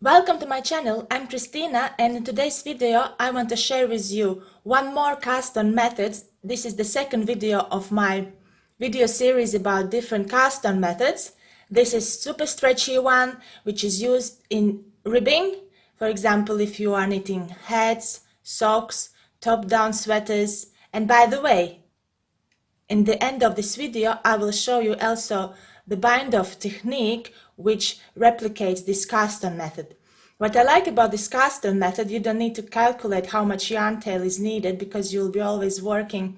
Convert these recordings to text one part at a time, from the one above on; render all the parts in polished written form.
Welcome to my channel. I'm Christina, and in today's video I want to share with you one more cast on methods. This is the second video of my video series about different cast on methods. This is super stretchy one, which is used in ribbing. For example, if you are knitting hats, socks, top-down sweaters. And by the way, in the end of this video I will show you also the bind-off technique which replicates this cast on method. What I like about this cast on method, you don't need to calculate how much yarn tail is needed because you'll be always working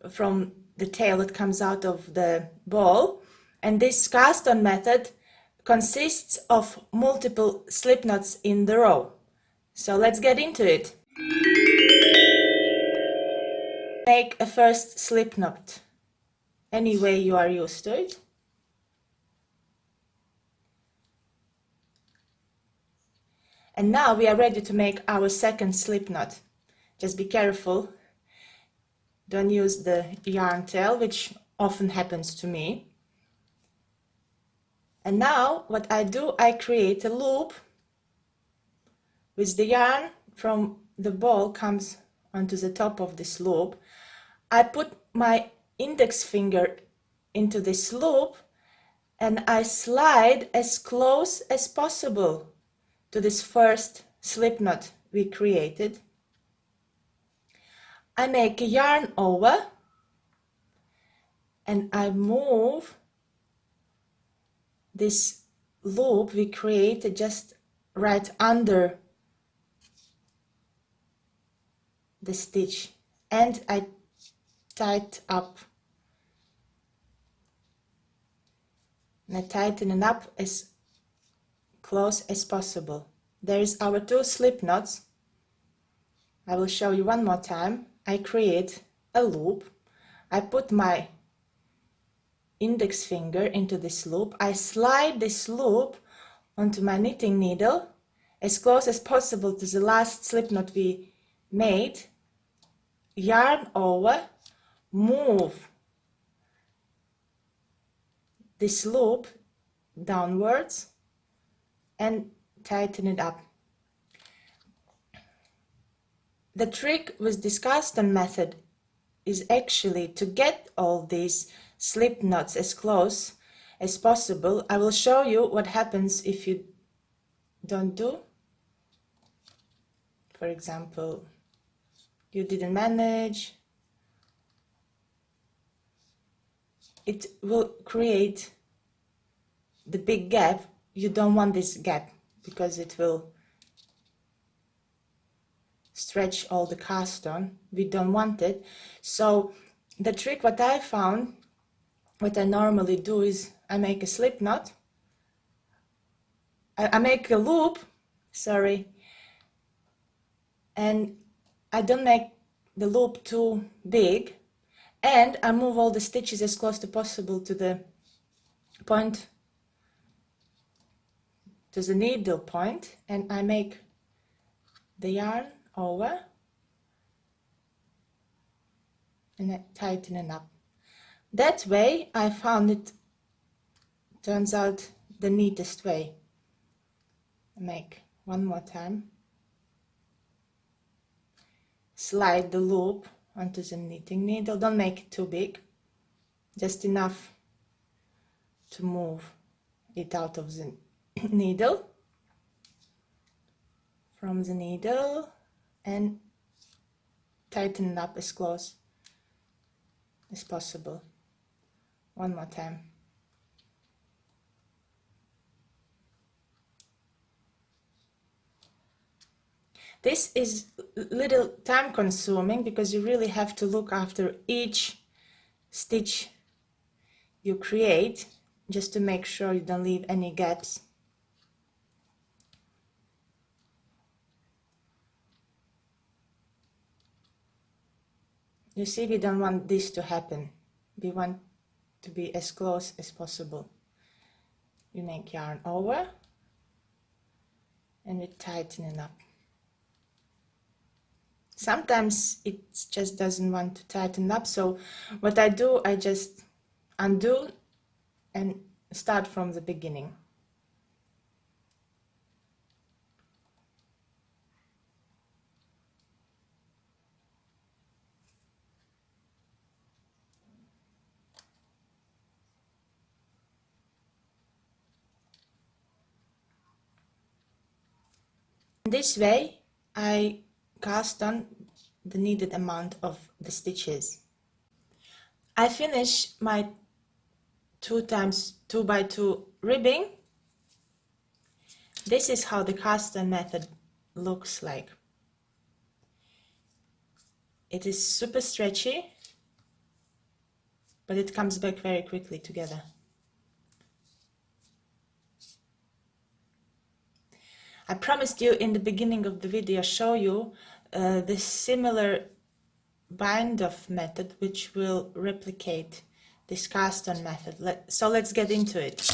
from the tail that comes out of the ball. And this cast on method consists of multiple slip knots in the row. So let's get into it. Make a first slip knot any way you are used to it. And now we are ready to make our second slip knot. Just be careful, don't use the yarn tail, which often happens to me. And now what I do, I create a loop with the yarn from the ball comes onto the top of this loop. I put my index finger into this loop and I slide as close as possible to this first slip knot we created. I make a yarn over and I move this loop we created just right under the stitch and I tie it up. And I tighten it up as close as possible. There is our two slip knots. I will show you one more time. I create a loop. I put my index finger into this loop. I slide this loop onto my knitting needle as close as possible to the last slip knot we made. Yarn over, move this loop downwards and tighten it up. The trick with this cast on method is actually to get all these slip knots as close as possible. I will show you what happens if you don't do. For example, you didn't manage. It will create the big gap. You don't want this gap because it will stretch all the cast on. We don't want it. So the trick what I found, what I normally do is I make a slip knot. I make a loop, sorry, and I don't make the loop too big, and I move all the stitches as close to possible to the point, to the needle point, and I make the yarn over and I tighten it up. That way I found it turns out the neatest way. I make one more time, slide the loop onto the knitting needle. Don't make it too big, just enough to move it out of the needle, from the needle, and tighten it up as close as possible. One more time. This is little time consuming because you really have to look after each stitch you create just to make sure you don't leave any gaps. You see, we don't want this to happen. We want to be as close as possible. You make yarn over and we tighten it up. Sometimes it just doesn't want to tighten up, so what I do, I just undo and start from the beginning. This way I cast on the needed amount of the stitches. I finish my 2 times 2 by 2 ribbing. This is how the cast on method looks like. It is super stretchy, but it comes back very quickly together. I promised you in the beginning of the video show you the similar bind off method which will replicate this cast on method. So let's get into it.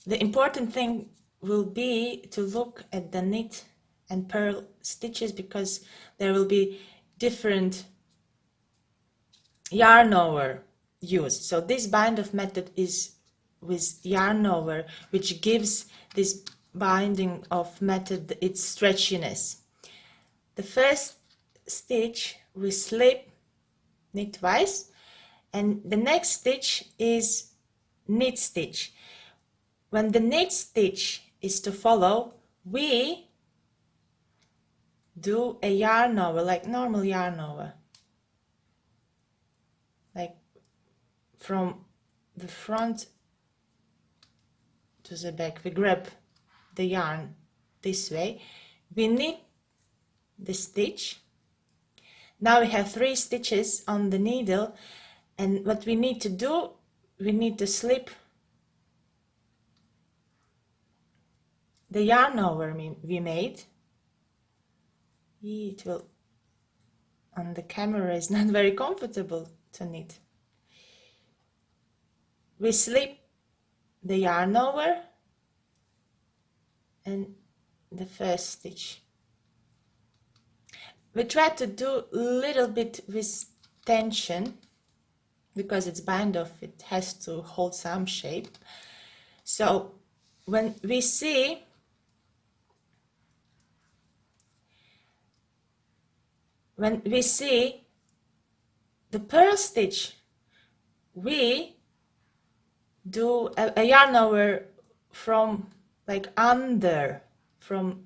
The important thing will be to look at the knit and purl stitches, because there will be different yarn over used. So this bind off method is with yarn over, which gives this binding off method its stretchiness. The first stitch we slip, knit twice, and the next stitch is knit stitch. When the knit stitch is to follow, we do a yarn over, like normal yarn over, like from the front to the back. We grab the yarn this way, we knit the stitch. Now we have 3 stitches on the needle, and what we need to do, we need to slip the yarn over we made. It will, on the camera, is not very comfortable to knit. We slip the yarn over and the first stitch. We try to do a little bit with tension, because it's bind off, it has to hold some shape. So when we see the purl stitch, we do a yarn over from like under, from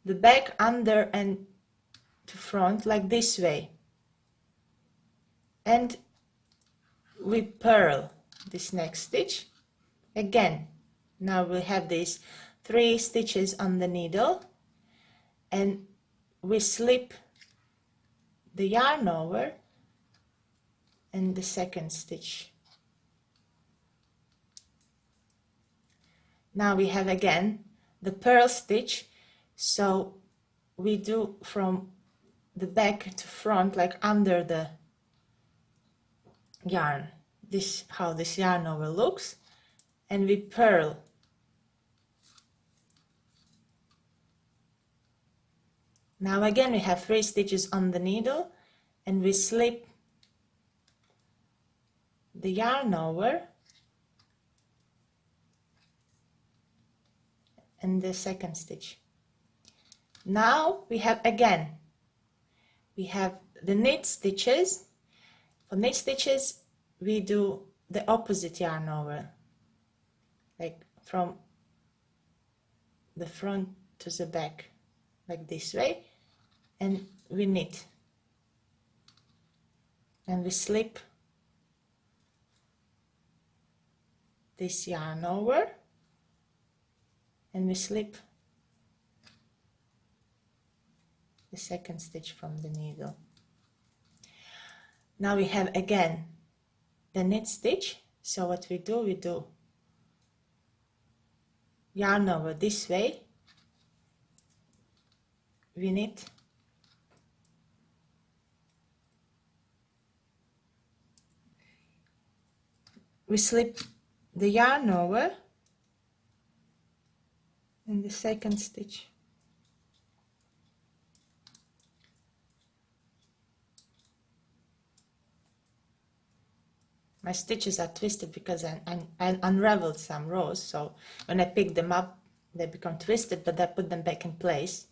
the back under and to front, like this way, and we purl this next stitch again. Now we have these 3 stitches on the needle, and we slip the yarn over and the second stitch. Now we have again the purl stitch, so we do from the back to front, like under the yarn. This how this yarn over looks, and we purl. Now again we have 3 stitches on the needle, and we slip the yarn over and the second stitch. Now we have the knit stitches. For knit stitches we do the opposite yarn over, like from the front to the back, like this way, and we knit, and we slip this yarn over, and we slip the second stitch from the needle. Now we have again the knit stitch. So what we do yarn over this way, we knit, we slip the yarn over and the second stitch. My stitches are twisted because I unraveled some rows, so when I pick them up they become twisted, but I put them back in place.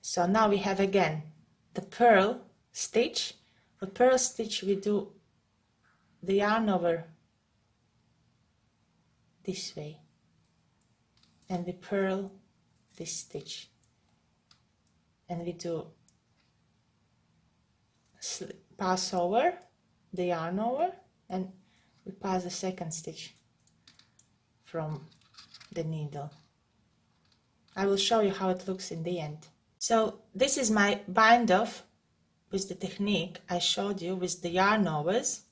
So now we have again the purl stitch. For purl stitch we do the yarn over this way, and we purl this stitch, and we do pass over the yarn over, and we pass the second stitch from the needle. I will show you how it looks in the end. So this is my bind off with the technique I showed you with the yarn overs.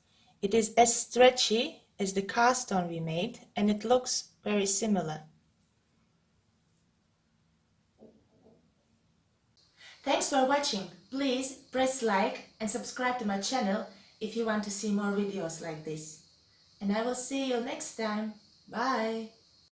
It is as stretchy as the cast on we made, and it looks very similar. Thanks for watching. Please press like and subscribe to my channel if you want to see more videos like this. And I will see you next time. Bye!